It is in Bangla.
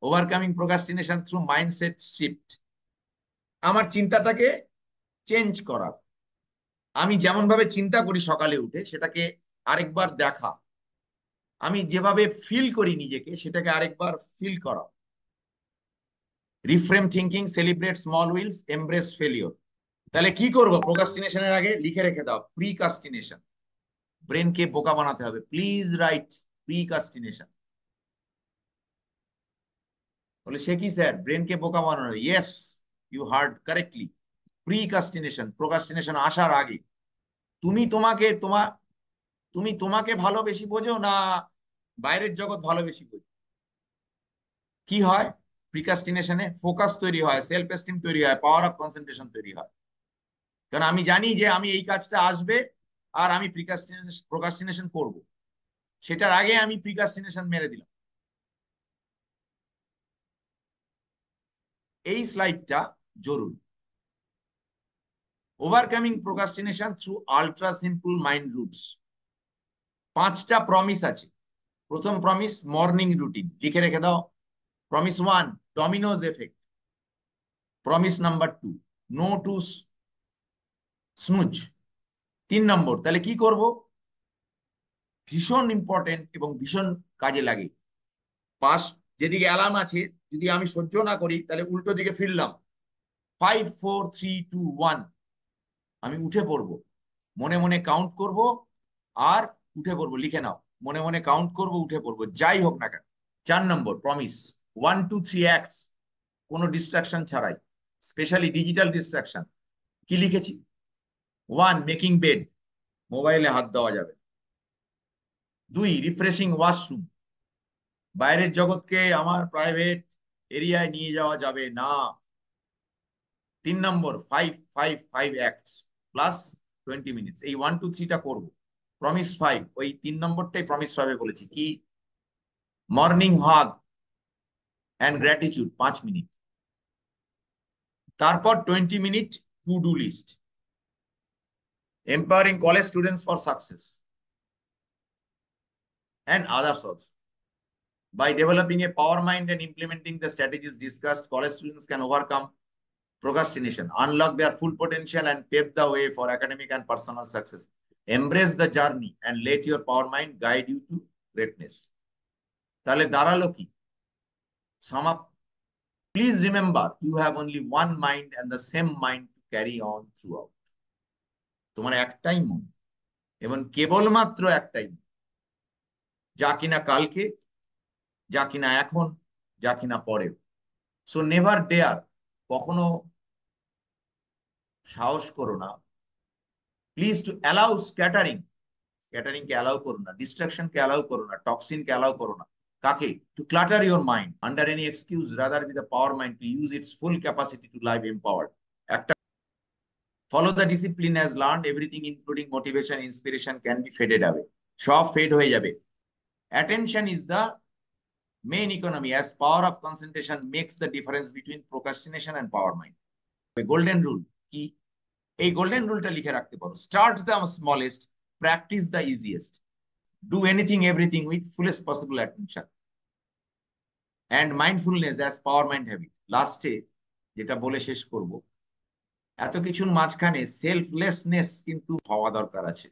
Overcoming procrastination through mindset shift, আমার চিন্তাটাকে চেঞ্জ করা। আমি যেমন ভাবে চিন্তা করি সকালে উঠে সেটাকে আরেকবার দেখা, আমি যেভাবে ফিল করি নিজেকে সেটাকে আরেকবার ফিল করা। Reframe thinking, celebrate small wins, embrace failure. তাহলে কি করব? প্রোক্রাস্টিনেশনের আগে লিখে রেখে দাও প্রিকাস্টিনেশন। ব্রেনকে বোকা বানাতে হবে। Please write procrastination. বলে সে কি স্যার, ব্রেনকে বোকা বানানো? Yes, you heard correctly. Procrastination, procrastination আসার আগে। তুমি তোমাকে তুমি তোমাকে ভালো বেশি বোঝো না বাইরের জগৎ ভালো বেশি বোঝো? কি হয় প্রিকাস্টিনেশনে? ফোকাস তৈরি হয়, সেলফ এস্টিম তৈরি হয়, পাওয়ার অফ কনসেন্ট্রেশন তৈরি হয়। কারণ আমি জানি যে আমি এই কাজটা আসবে আর আমি প্রোক্রাস্টিনেশন করব, সেটার আগে আমি প্রিকাস্টিনেশন মেরে দিলাম। এই স্লাইডটা জরুরি। Overcoming procrastination through ultra simple mind roots. 5টা প্রমিস আছে। প্রথম প্রমিস মর্নিং রুটিন, লিখে রেখে দাও। Promise 1 dominoes effect. Promise number 2 no to snooze. 3 নম্বর, তাহলে কি করব? ভীষণ ইম্পর্টেন্ট এবং ভীষণ কাজে লাগে। পাঁচ, যেদিকে অ্যালার্ম আছে যদি আমি সহ্য না করি তাহলে উল্টো দিকে ফিরলাম। 5 4 3 2 1, আমি উঠে পড়বো, মনে মনে কাউন্ট করব আর উঠে পড়বো। লিখে নাও, মনে মনে কাউন্ট করব, উঠে পড়বো, যাই হোক না কেন। 4 নম্বর প্রমিস 1 2 3 অ্যাক্টস, কোনো ডিস্ট্রাকশন ছাড়াই, স্পেশালি ডিজিটাল ডিস্ট্রাকশন। কি লিখেছি? 1 মেকিং বেড, মোবাইলে হাত দেওয়া যাবে। 2 রিফ্রেশিং ওয়াশরুম, বাইরের জগৎকে আমার প্রাইভেট এরিয়ায় নিয়ে যাওয়া যাবে না। 3 নম্বর 5 5 5 অ্যাক্টস প্লাস 20 মিনিটস, এই 1 2 3টা করবো। প্রমিস 5, ওই 3 নম্বরটাই প্রমিস 5 বলেছি। কি? Morning hug and gratitude 5 minute. তারপর 20 minute to do list. Empowering college students for success and others also. By developing a power mind and implementing the strategies discussed, college students can overcome procrastination, unlock their full potential, and pave the way for academic and personal success. Embrace the journey and let your power mind guide you to greatness. তাহলে দাঁড়ালো কি? Sum up. Please remember, you have only one mind and the same mind to carry on throughout. তোমার একটাই মন এবং কেবলমাত্র একটাই, যা কিনা কালকে, যা কিনা এখন, যা কিনা পরেও। সো নেভার ডেয়ার, কখনো সাহস করো না, please to allow scattering. Scattering K allow করো না, ডিস্ট্রাকশন কে অ্যালাউ করো না, টক্সিন কে অ্যালাউ করো না। কাকে? To clutter your mind under any excuse, rather with the power mind to use its full capacity to live empowered. একটা follow the discipline as learned, everything including motivation inspiration can be faded away. সব ফেড হয়ে যাবে। Attention is the main economy, as power of concentration makes the difference between procrastination and power mind. Golden rule কি? এই গোল্ডেন রুলটা লিখে রাখতে পারো। Start the smallest, practice the easiest, do anything everything with fullest possible attention, and mindfulness as power mind habit. লাস্টে যেটা বলে শেষ করব, এত কিছুর মাঝখানে সেলফলেসনেস কিন্তু হওয়া দরকার আছে।